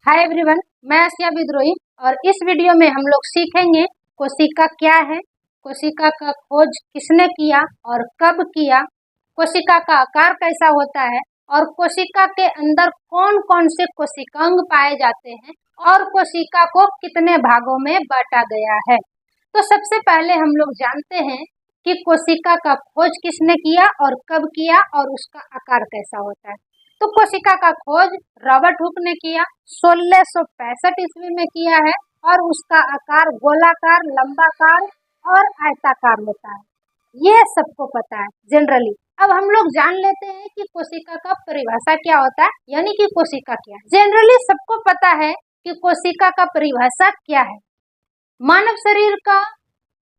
Hi everyone, मैं आसिया विद्रोही और इस वीडियो में हम लोग सीखेंगे कोशिका क्या है, कोशिका का खोज किसने किया और कब किया, कोशिका का आकार कैसा होता है और कोशिका के अंदर कौन कौन से कोशिकांग पाए जाते हैं और कोशिका को कितने भागों में बांटा गया है। तो सबसे पहले हम लोग जानते हैं कि कोशिका का खोज किसने किया और कब किया और उसका आकार कैसा होता है। तो कोशिका का खोज रॉबर्ट हुक ने किया 1665 ईस्वी में किया है और उसका आकार गोलाकार, लंबाकार और आयताकार होता है। यह सबको पता है जनरली। अब हम लोग जान लेते हैं कि कोशिका का परिभाषा क्या होता है, यानी कि कोशिका क्या है। जनरली सबको पता है कि कोशिका का परिभाषा क्या है। मानव शरीर का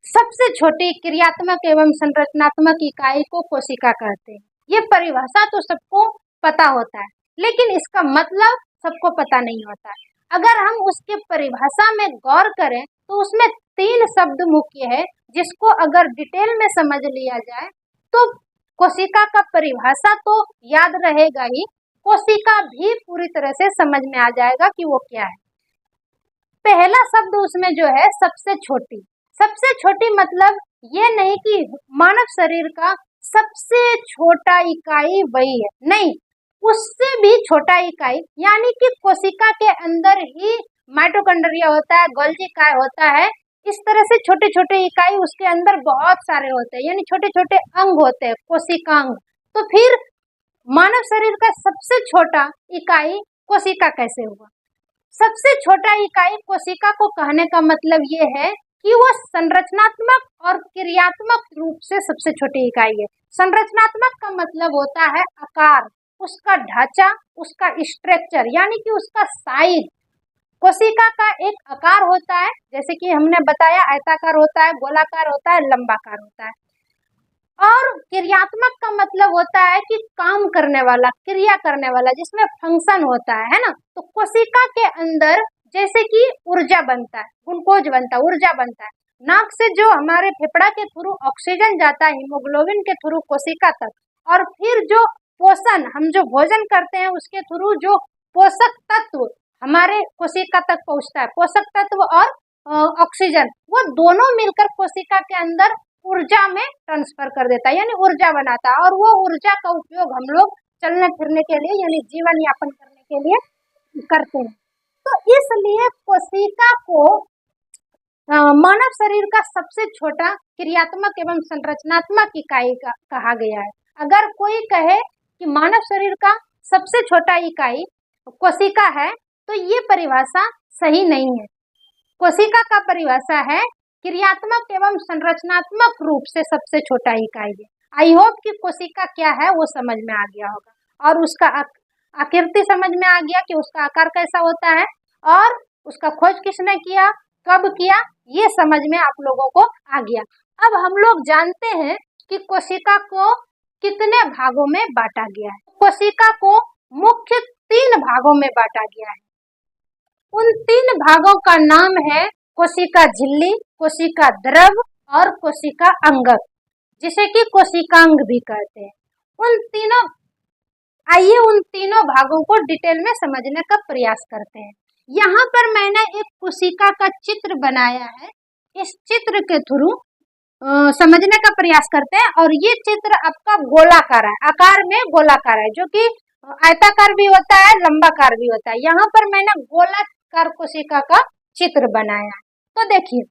सबसे छोटी क्रियात्मक एवं संरचनात्मक इकाई को कोशिका कहते हैं। ये परिभाषा तो सबको पता होता है, लेकिन इसका मतलब सबको पता नहीं होता है। अगर हम उसके परिभाषा में गौर करें तो उसमें 3 शब्द मुख्य है, जिसको अगर डिटेल में समझ लिया जाए तो कोशिका का परिभाषा तो याद रहेगा ही, कोशिका भी पूरी तरह से समझ में आ जाएगा कि वो क्या है। पहला शब्द उसमें जो है सबसे छोटी। सबसे छोटी मतलब ये नहीं कि मानव शरीर का सबसे छोटा इकाई वही है, नहीं, उससे भी छोटा इकाई, यानी कि कोशिका के अंदर ही माइटोकॉन्ड्रिया होता है, गोल्गी काय होता है। इस तरह से छोटे छोटे इकाई उसके अंदर बहुत सारे होते हैं, यानी छोटे छोटे अंग होते हैं, कोशिकांग। तो फिर मानव शरीर का सबसे छोटा इकाई कोशिका कैसे हुआ? सबसे छोटा इकाई कोशिका को कहने का मतलब ये है कि वो संरचनात्मक और क्रियात्मक रूप से सबसे छोटी इकाई है। संरचनात्मक का मतलब होता है आकार, उसका ढांचा, उसका स्ट्रक्चर, यानी कि उसका साइज। कोशिका का एक आकार होता है, जैसे कि हमने बताया, आयताकार होता है, गोलाकार होता है, लंबाकार होता है। और क्रियात्मक का मतलब होता है कि काम करने वाला, क्रिया करने वाला, जिसमें फंक्शन होता है ना। तो कोशिका के अंदर जैसे कि ऊर्जा बनता है, ग्लूकोज बनता है, ऊर्जा बनता है। नाक से जो हमारे फेफड़ा के थ्रू ऑक्सीजन जाता है हीमोग्लोबिन के थ्रू कोशिका तक, और फिर जो पोषण, हम जो भोजन करते हैं उसके थ्रू जो पोषक तत्व हमारे कोशिका तक पहुंचता है, पोषक तत्व और ऑक्सीजन, वो दोनों मिलकर कोशिका के अंदर ऊर्जा में ट्रांसफर कर देता है, यानी ऊर्जा बनाता है। और वो ऊर्जा का उपयोग हम लोग चलने फिरने के लिए, यानी जीवन यापन करने के लिए करते हैं। तो इसलिए कोशिका को मानव शरीर का सबसे छोटा क्रियात्मक एवं संरचनात्मक इकाई का कहा गया है। अगर कोई कहे कि मानव शरीर का सबसे छोटा इकाई कोशिका है, तो ये परिभाषा सही नहीं है। कोशिका का परिभाषा है क्रियात्मक एवं संरचनात्मक रूप से सबसे छोटा इकाई है। आई होप कि कोशिका क्या है वो समझ में आ गया होगा, और उसका आकृति समझ में आ गया कि उसका आकार कैसा होता है, और उसका खोज किसने किया, कब किया, ये समझ में आप लोगों को आ गया। अब हम लोग जानते हैं कि कोशिका को कितने भागों में बांटा गया है। कोशिका को मुख्य 3 भागों में बांटा गया है। उन 3 भागों का नाम है कोशिका झिल्ली, कोशिका द्रव और कोशिका अंगक, जिसे कि कोशिकांग भी कहते हैं। आइए उन तीनों भागों को डिटेल में समझने का प्रयास करते हैं। यहाँ पर मैंने एक कोशिका का चित्र बनाया है, इस चित्र के थ्रू समझने का प्रयास करते हैं। और ये चित्र आपका गोलाकार है, आकार में गोलाकार है, जो कि आयताकार भी होता है, लंबाकार भी होता है। यहाँ पर मैंने गोलाकार कोशिका का चित्र बनाया है। तो देखिए,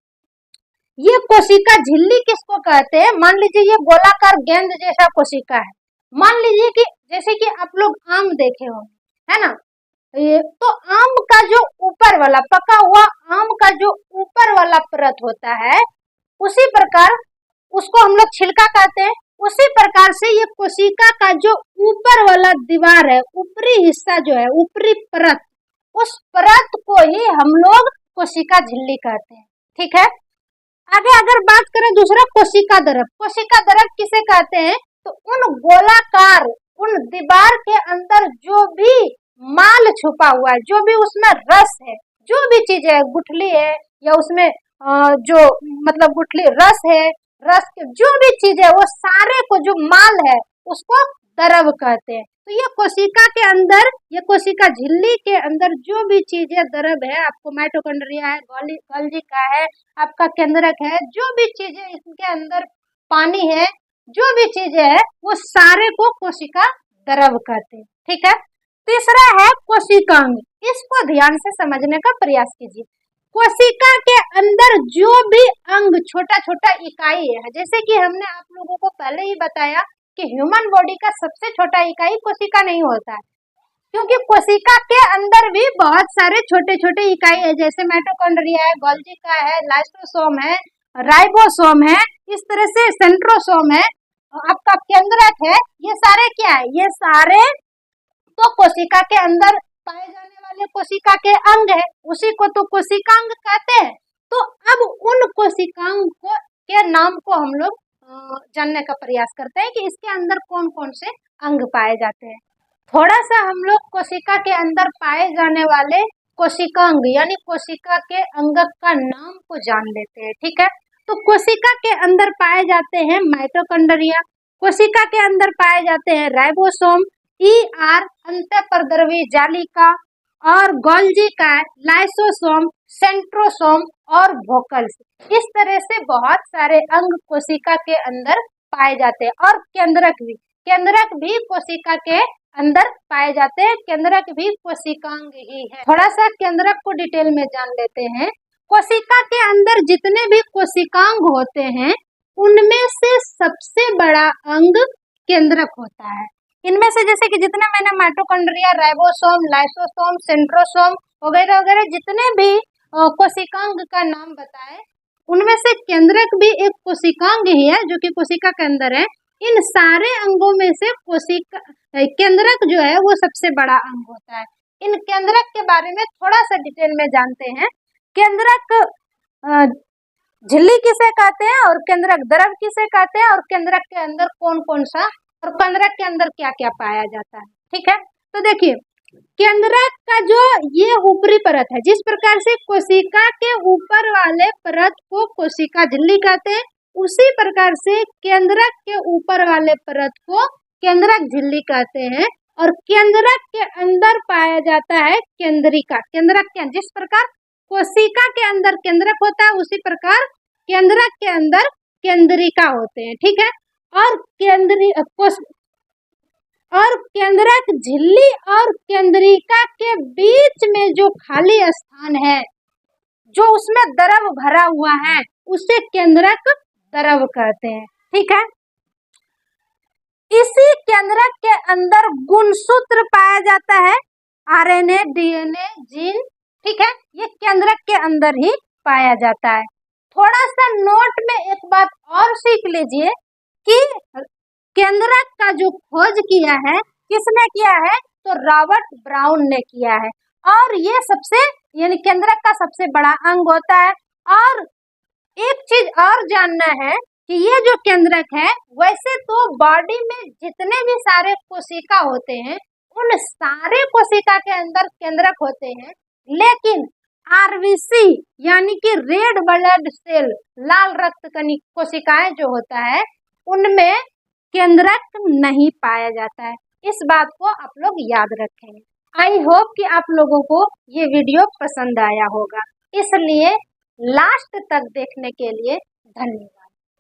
ये कोशिका झिल्ली किसको कहते हैं? मान लीजिए ये गोलाकार गेंद जैसा कोशिका है। मान लीजिए कि जैसे कि आप लोग आम देखे होंगे, है ना, तो आम का जो ऊपर वाला, पका हुआ आम का जो ऊपर वाला परत होता है, उसी प्रकार उसको हम लोग छिलका कहते हैं। उसी प्रकार से ये कोशिका का जो ऊपर वाला दीवार है, ऊपरी हिस्सा जो है, ऊपरी परत, उस परत को ही हम लोग कोशिका झिल्ली कहते हैं। ठीक है। आगे अगर बात करें दूसरा कोशिका द्रव, कोशिका द्रव किसे कहते हैं? तो उन गोलाकार, उन दीवार के अंदर जो भी माल छुपा हुआ है, जो भी उसमें रस है, जो भी चीज है, गुठली है या उसमें जो मतलब गुठली रस है, रस के जो भी चीज है, वो सारे को जो माल है उसको द्रव कहते हैं। तो ये कोशिका के अंदर, ये कोशिका झिल्ली के अंदर जो भी चीजें द्रव है, आपको माइटोकॉन्ड्रिया है, गोल्गी का है, आपका केंद्रक है, जो भी चीजें इसके अंदर, पानी है, जो भी चीजें है वो सारे को कोशिका द्रव कहते हैं। ठीक है। तीसरा है कोशिकांग। इसको ध्यान से समझने का प्रयास कीजिए। कोशिका के अंदर जो भी अंग, छोटा छोटा इकाई है, जैसे कि हमने आप लोगों को पहले ही बताया कि ह्यूमन बॉडी का सबसे छोटा इकाई कोशिका नहीं होता है, क्योंकि कोशिका के अंदर भी बहुत सारे छोटे छोटे इकाई है, जैसे माइटोकॉन्ड्रिया है, गोल्गी का है, लाइसोसोम है, राइबोसोम है, इस तरह से सेंट्रोसोम है, आपका केंद्रक है। ये सारे क्या है? ये सारे तो कोशिका के अंदर पाए जाने वाले कोशिका के अंग है, उसी को तो कोशिकांग कहते हैं। तो अब उन कोशिकांग को के नाम को हम लोग जानने का प्रयास करते हैं कि इसके अंदर कौन कौन से अंग पाए जाते हैं। थोड़ा सा हम लोग कोशिका के अंदर पाए जाने वाले कोशिकांग यानी कोशिका के अंग का नाम को जान लेते हैं। ठीक है। तो कोशिका के अंदर पाए जाते हैं माइटोकॉन्ड्रिया, कोशिका के अंदर पाए जाते हैं राइबोसोम, अंतःपरद्रवी जालिका, और गोल्गी का लाइसोसोम, सेंट्रोसोम और वोकल्स। इस तरह से बहुत सारे अंग कोशिका के अंदर पाए जाते हैं। और केंद्रक भी कोशिका के अंदर पाए जाते हैं। केंद्रक भी कोशिकांग ही है। थोड़ा सा केंद्रक को डिटेल में जान लेते हैं। कोशिका के अंदर जितने भी कोशिकांग होते हैं, उनमें से सबसे बड़ा अंग केंद्रक होता है। इनमें से जैसे कि जितने मैंने माइटोकॉन्ड्रिया, राइबोसोम, लाइसोसोम, सेंट्रोसोम वगैरह वगैरह जितने भी कोशिकांग का नाम बताए, उनमें से केंद्रक भी एक कोशिकांग ही है जो कि कोशिका के अंदर है। इन सारे अंगों में से केंद्रक जो है वो सबसे बड़ा अंग होता है। इन केंद्रक के बारे में थोड़ा सा डिटेल में जानते हैं। केंद्रक झिल्ली किसे कहते हैं और केंद्रक द्रव किसे कहते हैं, और केंद्रक के अंदर कौन कौन सा, और केंद्रक के अंदर क्या क्या पाया जाता है। ठीक है। तो देखिए, केंद्रक का जो ये ऊपरी परत है, जिस प्रकार से कोशिका के ऊपर वाले परत को कोशिका झिल्ली कहते हैं, उसी प्रकार से केंद्रक के ऊपर वाले परत को केंद्रक झिल्ली कहते हैं। और केंद्रक के अंदर पाया जाता है केंद्रिका। केंद्रक के जिस प्रकार कोशिका के अंदर केंद्रक होता है, उसी प्रकार केंद्रक के अंदर केंद्रिका होते हैं। ठीक है। और केंद्रक झिल्ली और केंद्रिका के बीच में जो खाली स्थान है, जो उसमें द्रव भरा हुआ है, उसे केंद्रक द्रव कहते हैं। ठीक है। इसी केंद्रक के अंदर गुणसूत्र पाया जाता है, आरएनए, डीएनए, जीन। ठीक है। ये केंद्रक के अंदर ही पाया जाता है। थोड़ा सा नोट में एक बात और सीख लीजिए कि केंद्रक का जो खोज किया है, किसने किया है? तो रॉबर्ट ब्राउन ने किया है। और ये सबसे यानी केंद्रक का सबसे बड़ा अंग होता है। और एक चीज और जानना है कि ये जो केंद्रक है, वैसे तो बॉडी में जितने भी सारे कोशिका होते हैं, उन सारे कोशिका के अंदर केंद्रक होते हैं, लेकिन आरबीसी यानी कि रेड ब्लड सेल, लाल रक्त कणिक कोशिकाएं जो होता है, उनमें केंद्रक नहीं पाया जाता है। इस बात को आप लोग याद रखें। आई होप कि आप लोगों को ये वीडियो पसंद आया होगा, इसलिए लास्ट तक देखने के लिए धन्यवाद।